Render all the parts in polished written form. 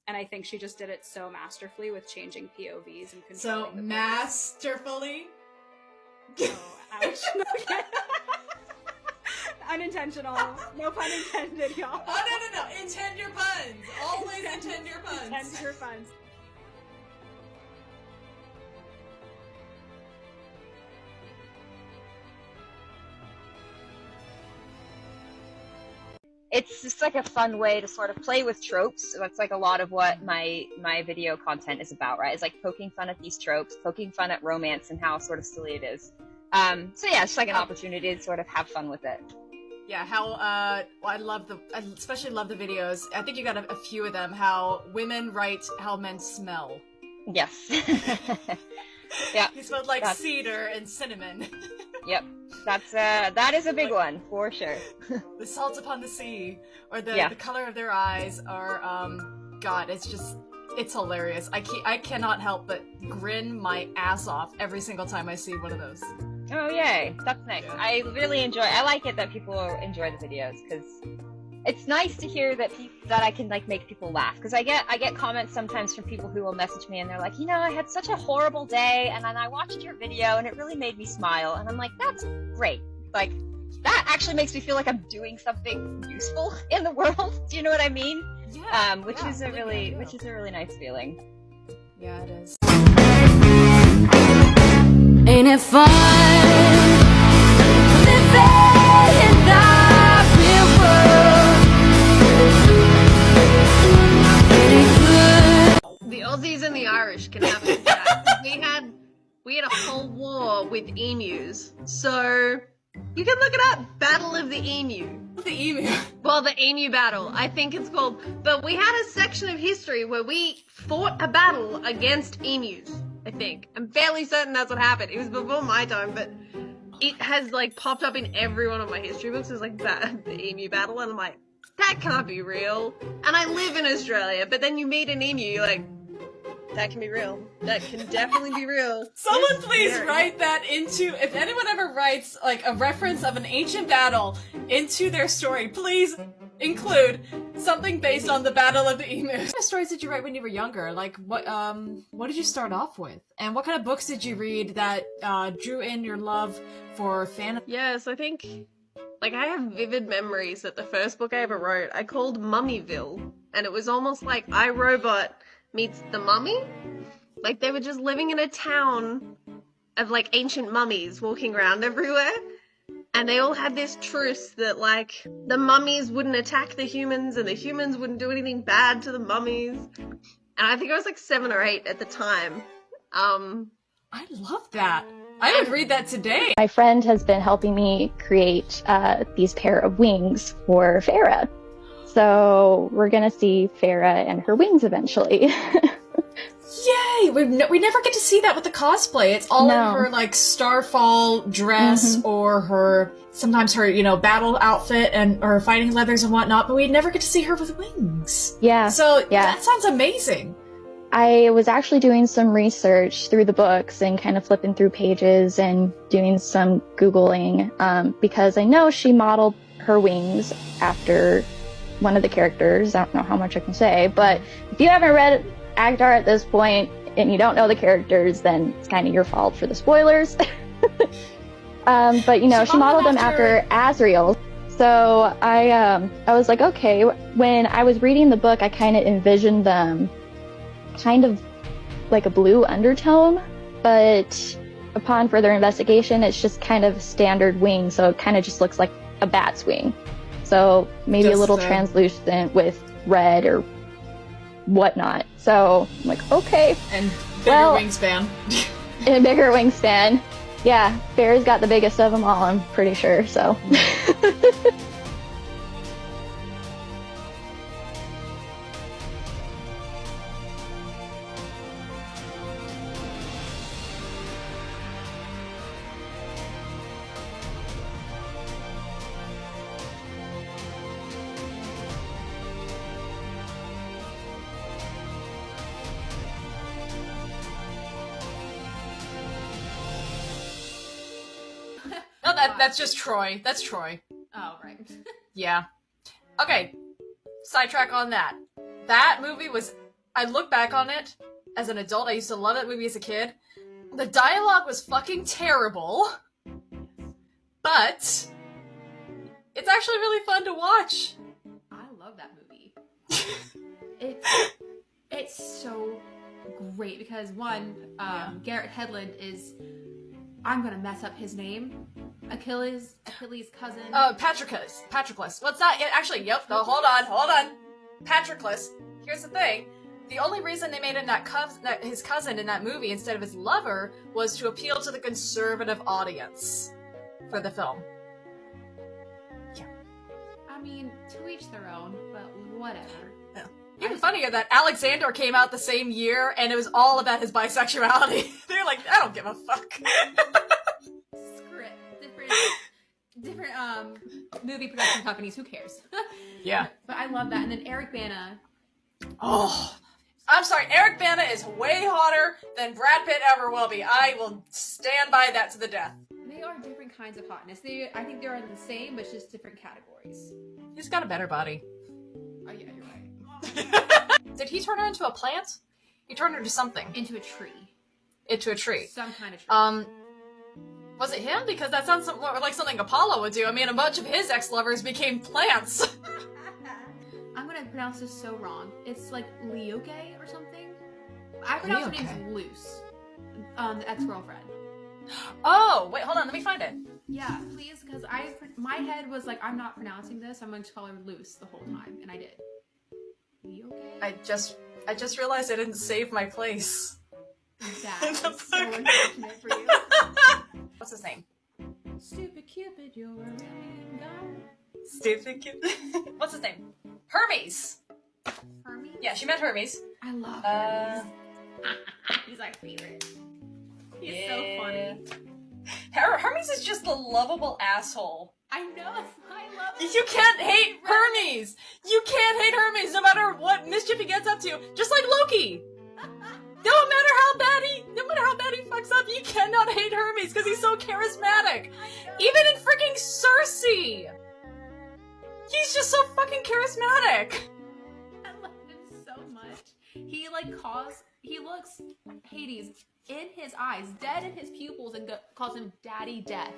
And I think she just did it so masterfully with changing POVs and So controlling the masterfully. Oh, ouch. Okay. Unintentional. No pun intended, y'all. Oh, no. Intend your puns. Always intend your puns. Intend your puns. It's just like a fun way to sort of play with tropes. That's like a lot of what my video content is about, right? It's like poking fun at these tropes, poking fun at romance and how sort of silly it is. So yeah, it's like an opportunity to sort of have fun with it. Yeah, how I especially love the videos. I think you got a few of them. How women write how men smell. Yes. Yeah. He smelled like cedar and cinnamon. Yep. That is a big one for sure. The salt upon the sea, or the color of their eyes, or God, it's hilarious. I cannot help but grin my ass off every single time I see one of those. Oh yay, that's nice. Yeah. I like it that people enjoy the videos, because it's nice to hear that I can like make people laugh, because I get comments sometimes from people who will message me and they're like, I had such a horrible day and then I watched your video and it really made me smile, and I'm like, that's great. Like, that actually makes me feel like I'm doing something useful in the world. Do you know what I mean? Yeah. Which is a really nice feeling. Yeah, it is. Ain't it fun? Living in the real world. Ain't it good? The Aussies and the Irish can have it. That. We had a whole war with emus, so you can look it up. Battle of the Emu. The emu. Well, the emu battle, I think it's called. But we had a section of history where we fought a battle against emus, I think. I'm fairly certain that's what happened. It was before my time, but it has, like, popped up in every one of my history books. It's like, the emu battle, and I'm like, that can't be real. And I live in Australia, but then you meet an emu, you're like, that can be real. That can definitely be real. Someone please write that into, if anyone ever writes like a reference of an ancient battle into their story, please include something based on the Battle of the Emus. What kind of stories did you write when you were younger? Like, what did you start off with? And what kind of books did you read that drew in your love for fantasy? Yes, I think, like, I have vivid memories that the first book I ever wrote, I called Mummyville. And it was almost like iRobot meets the mummy. Like, they were just living in a town of, like, ancient mummies walking around everywhere. And they all had this truce that, like, the mummies wouldn't attack the humans and the humans wouldn't do anything bad to the mummies. And I think I was, like, 7 or 8 at the time. I love that. I would read that today. My friend has been helping me create these pair of wings for Farah. So we're gonna see Farah and her wings eventually. Yay! We never get to see that with the cosplay. It's all in her, like, Starfall dress or sometimes her, battle outfit and or fighting leathers and whatnot, but we never get to see her with wings. Yeah. So that sounds amazing. I was actually doing some research through the books and kind of flipping through pages and doing some Googling, because I know she modeled her wings after one of the characters. I don't know how much I can say, but if you haven't read Agdar at this point and you don't know the characters, then it's kind of your fault for the spoilers. But she modeled them after Azrael. So I was like, okay, when I was reading the book, I kind of envisioned them kind of like a blue undertone, but upon further investigation, it's just kind of standard wing, so it kind of just looks like a bat's wing. So maybe a little translucent with red or whatnot. So I'm like, okay. And bigger wingspan. And a bigger wingspan. Yeah, Farah's got the biggest of them all, I'm pretty sure, so. No, that's just Troy. That's Troy. Oh, right. Yeah. Okay. Sidetrack on that. That movie was I look back on it as an adult. I used to love that movie as a kid. The dialogue was fucking terrible, but it's actually really fun to watch. I love that movie. It's so great because one, Garrett Hedlund is, I'm gonna mess up his name. Achilles' cousin. Patroclus. What's that? Actually, yep. No, hold on. Patroclus. Here's the thing. The only reason they made him his cousin in that movie instead of his lover was to appeal to the conservative audience for the film. I mean, to each their own, but whatever. Yeah. Even funnier that Alexander came out the same year and it was all about his bisexuality. They're like, I don't give a fuck. Script. Different movie production companies, who cares? Yeah. But I love that. And then Eric Bana. Oh. I'm sorry, Eric Bana is way hotter than Brad Pitt ever will be. I will stand by that to the death. They are different kinds of hotness. I think they're the same, but just different categories. He's got a better body. Oh yeah, you're right. Did he turn her into a plant? He turned her into something. Into a tree. Into a tree. Some kind of tree. Was it him? Because that sounds more like something Apollo would do. I mean, a bunch of his ex-lovers became plants. I'm gonna pronounce this so wrong. It's like Lioke or something. I pronounce her name's Luce. The ex-girlfriend. Oh, wait, hold on, let me find it. Yeah, please, because my head was like, I'm not pronouncing this. I'm going to call her Luce the whole time, and I did. Lioke? I just realized I didn't save my place. That is so unfortunate for you. What's his name? Stupid Cupid, you're a really guy. Stupid Cupid. What's his name? Hermes. Hermes? Yeah, she met Hermes. I love Hermes. He's my favorite. He's so funny. Hermes is just a lovable asshole. I know, I love it. You can't hate Hermes! You can't hate Hermes no matter what mischief he gets up to. Just like Loki! No matter how bad he fucks up, you cannot hate Hermes because he's so charismatic. Even in freaking Cersei! He's just so fucking charismatic. I love him so much. He looks Hades in his eyes, dead in his pupils, and calls him Daddy Death.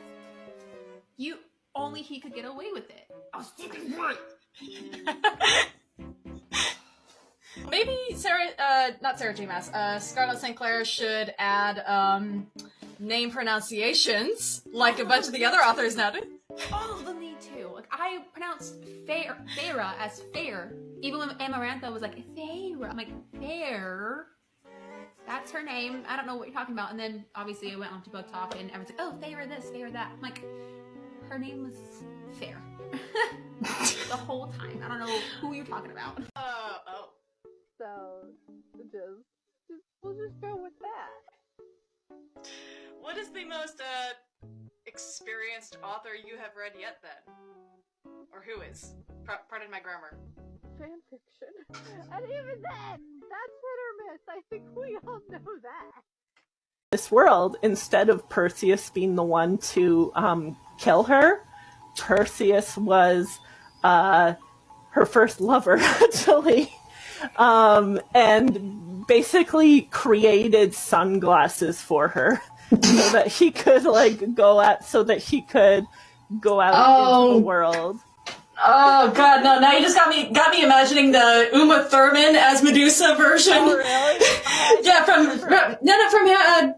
Only he could get away with it. I was fucking right. Maybe not Sarah J. Maas, Scarlett St. Clair should add, name pronunciations, like a bunch of the other authors now do. All of them need to. Like, I pronounced Feyre as fair, even when Amarantha was like, Feyre. I'm like, Fair? That's her name. I don't know what you're talking about. And then, obviously, I went on to Book Talk, and everyone's like, oh, Feyre this, Feyre that. I'm like, her name was Fair. The whole time. I don't know who you're talking about. So, we'll just go with that. What is the most, experienced author you have read yet, then? Or who is? Pardon my grammar. Fanfiction. And even then, that's hit or miss. I think we all know that. This world, instead of Perseus being the one to kill her, Perseus was her first lover, actually. And basically created sunglasses for her so that he could go out into the world. Oh god, no! Now you just got me imagining the Uma Thurman as Medusa version. Oh, really? Yeah, from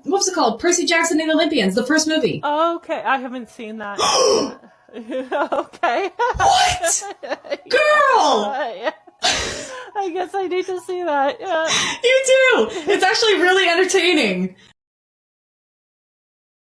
what's it called? Percy Jackson and the Olympians, the first movie. Okay, I haven't seen that. Okay. What? Girl! I guess I need to see that. Yeah. You do. It's actually really entertaining.